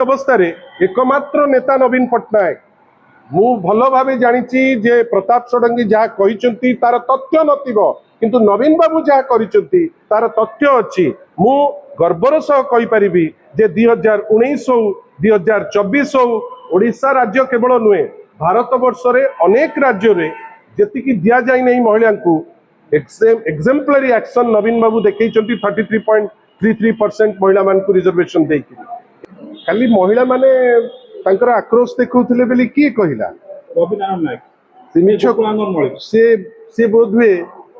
अवस्था एकमात्र नेता नवीन पट्टनायक मु भल भाव जानी जे प्रताप षडंगी जहाँ कहते तार तथ्य नथिबो किंतु नवीन बाबू जहाँ करछंती तार तथ्य अच्छी मु गर्वर सह कहि परिबी जे 2019 हो 2024 हो ओडिशा राज्य केवल नुहे भारत वर्ष रे अनेक राज्य रे जेतिकी दिया जाय नहीं महिला को एक्जेम्पलरी एक्शन नवीन बाबू देखैछंती 33.33% महिला मान को रिजर्वेशन देकी खाली महिला माने तांकर आक्रोश देखौथिले बेली की कहिला रविनारायण नायक से बोध हुए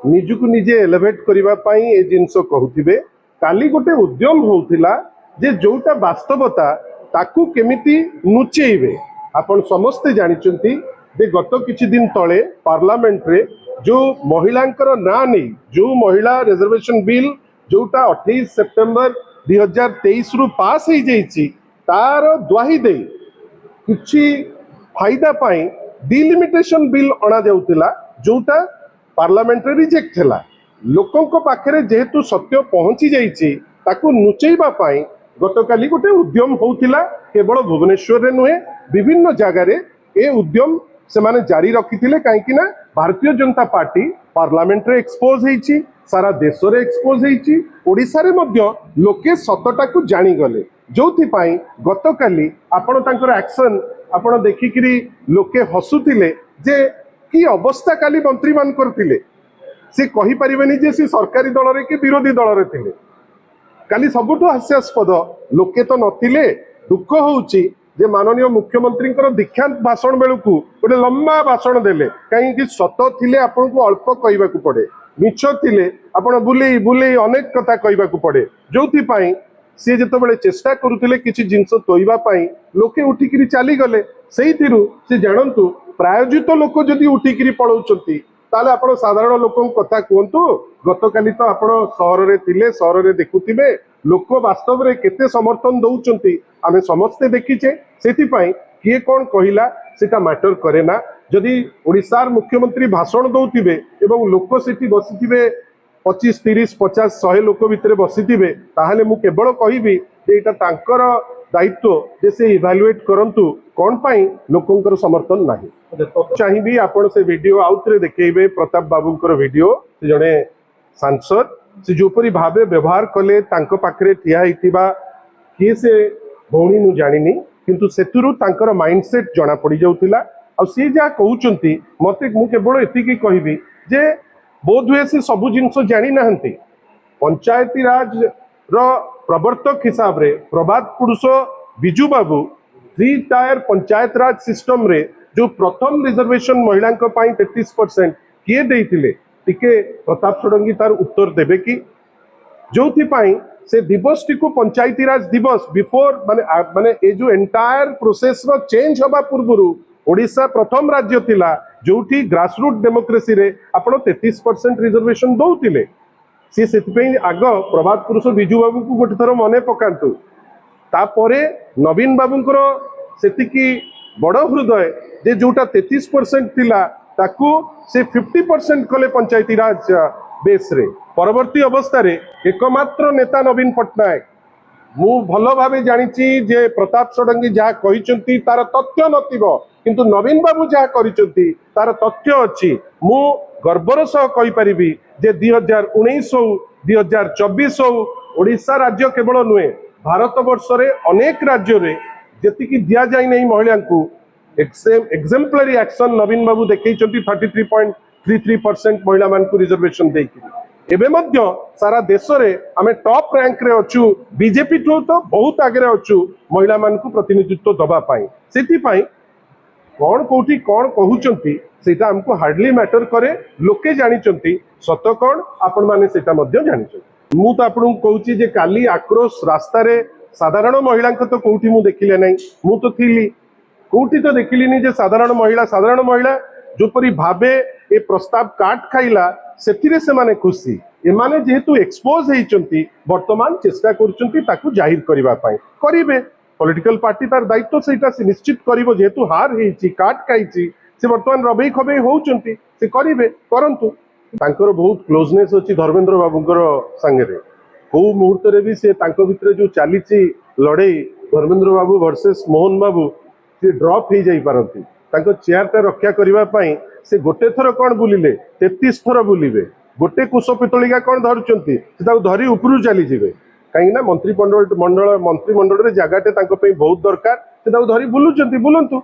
निजुक निजे एलिवेट करबा पई ए जिंस कहउथिबे काली गोटे उद्यम होउथिला जे जोटा वास्तवता ताकू केमिति नुचेइबे आपण समस्त जानिचंती जे गत किछि दिन तळे पार्लियामेंट रे जो महिलांकर ना नहीं जो महिला रिजर्वेशन बिल जोटा 28 सेप्टेम्बर 2023 रु पास हो जाइछि तार द्वाही दे किछि फायदा पाई डिलिमिटेशन बिल अणा जाउतिला जोटा पार्लियामेंट रे रिजेक्ट थला लोकंक पाखरे जेहेतु सत्य पहुंची जाइछि ताकू नुचैबा पाई गतकाली गोटे उद्यम होउतिला केवल भुवनेश्वर रे नुहे विभिन्न जगह रे ए उद्यम से माने जारी रखिथिले काहेकि ना भारतीय जनता पार्टी पार्लियामेंट रे एक्सपोज हेछि सारा देश रे एक्सपोज हेछि ओडिसा रे मध्य लोके सतटा को जानी गले जोथि पाई गतकाली आपण तांकर एक्शन आपण देखिकरी लोके हसुथिले जे की अवस्था काली मंत्री मान करथिले से कहि परिबेनी जे से सरकारी दल रे कि विरोधी दल रे थिले काली सबुठु हास्यास्पद लोके तो नथिले दुख होउची जे माननीय मुख्यमंत्री दीक्षांत भाषण बेलू गोटे लंबा भाषण देले कहीं सत थिले आपन को अल्प कहवाकू पड़े मिछ थिले आपण बुले बुले अनेक कथा कहवाकू पड़े जोथि पाई सी जिते चेष्टा करुले किसी जिनस तोइबा पाई लोके उठिकी चली गले से जानतु प्रायोजित लोक जदि उठिकी पलाउंट ताले आपण साधारण लोक कथा कहतु गतकाली तो आपण सहर रे थिले सहर रे देखुथिबे लोक वास्तव रे केते समर्थन दउचंती आमे समस्ते देखिचे सेति पाई किए कोन कहिला सेटा मैटर करे ना जदि ओडिसार मुख्यमंत्री भाषण दउथिबे एवं लोक सेति बसिथिबे 25 30 50 100 लोक भितर बसिथिबे ताहाले मु केवल कहिबी जे एटा तांकर दायित्व जे से इवैल्यूएट करंतु कोन पाई लोकंकर समर्थन नाही चाहिबी आपण से वीडियो आउतरे देखैबे प्रताप बाबूंकर वीडियो से जणे सांसद से जोपरी भाबे व्यवहार कले तांको पाखरे ठिया हितिबा कि से भौणी नु जानिनी किंतु सेतुरु तांकर माइंडसेट जणा पड़ी जाउतिला आ से जा कहउचंती मते मु केवल एतिकी कहिबी जे बोध हुए से सब जिनस जानी नाहंती पंचायती राज रो प्रवर्तक हिसाब रे प्रभात पुरुष बिजू बाबू 3 टायर पंचायत राज सिस्टम रे जो प्रथम रिजर्वेशन महिला 33% किए देइथिले टिके प्रताप षडंगी तार उत्तर देबे कि जोथि पाई से दिवस टी को पंचायती राज दिवस बिफोर माने माने ए जो एंटायर प्रोसेस रो चेंज होबा पूर्वरु ओडिशा प्रथम राज्य थिला जोठी ग्रासरूट डेमोक्रेसी रे आपण 33% रिजर्वेशन दउतिले सी सेति आग प्रभात पुरुष बिजू बाबू को गोटे थर मने पकांतु तापरे नवीन बाबूंकर सेतिकी बड़ हृदय जे जोटा 33% थिला ताकू से 50% कले पंचायती राज बेस रे परवर्ती अवस्था रे एकमात्र नेता नवीन पट्टनायक मु भल भाव जानी जे प्रताप षडंगी जहाँ कहते तार तथ्य नथिबो किंतु नवीन बाबू जहाँ करछंती तार तथ्य अच्छी मु गर्वर सह कहि परिबी जे 2019 हो 2024 हो ओडिशा राज्य केवल नुहे भारत वर्ष रे अनेक राज्य रे जेतिकी दिया जाय नहीं महिला को एक्जेम्पलरी एक्शन नवीन बाबू देखैछंती 33.33% महिला मान को रिजर्वेशन देकी एबे मध्य सारा देश रे आमे टॉप रैंक रे अछु बीजेपी तो बहुत आगे अछु महिला मान को प्रतिनिधित्व दबा पाई सेति पाई कौन कोठी कौन कहउचंती सेटा हमको हार्डली मैटर करे लोके जानिचंती सत कौन आपण माने सेटा मध्य जानिचंती मु तो आपन कहउची जे काली आक्रोश रास्ता रे साधारण महिला तो कोठी मु देखिले नै मु तो थिली कोठी तो देखिलिनी जे साधारण महिला जोपरी भाबे ए प्रस्ताव काट खाइला सेथिरे से माने खुशी एमाने जेहेतु एक्सपोज हेइचंती वर्तमान चेष्टा करचंती ताकू जाहिर करबा पाई करिवे पॉलिटिकल पार्टी तार दायित्व सेटा से निश्चित करिवो जेहेतु हार हेइची काट खाइची से वर्तमान रबई खबई होउचंती से करिवे करंतु तांकर बहुत क्लोजनेस अछि धर्मेंद्र बाबूंकर संगे रे को मुहूर्त रे भी से तांको भितरे जो चालीची लड़ाई ଧର୍ମେନ୍ଦ୍ର ବାବୁ ଭର୍ସେସ୍ ମୋହନ ବାବୁ ସେ ଡ୍ରପ୍ ହେଇଯାଇପାରନ୍ତି। ତାଙ୍କ ଚେୟାରଟା ରକ୍ଷା କରିବା ପାଇଁ ସେ ଗୋଟେ ଥର କ'ଣ ବୁଲିଲେ 33 ଥର ବୁଲିବେ। ଗୋଟେ କୁଶ ପିତଳିକା କ'ଣ ଧରୁଛନ୍ତି ସେ ତାକୁ ଧରି ଉପରୁ ଚାଲିଯିବେ। କାହିଁକି ନା ମନ୍ତ୍ରିମଣ୍ଡଳରେ ଜାଗାଟେ ତାଙ୍କ ପାଇଁ ବହୁତ ଦରକାର। ସେ ତାକୁ ଧରି ବୁଲୁଛନ୍ତି, ବୁଲନ୍ତୁ।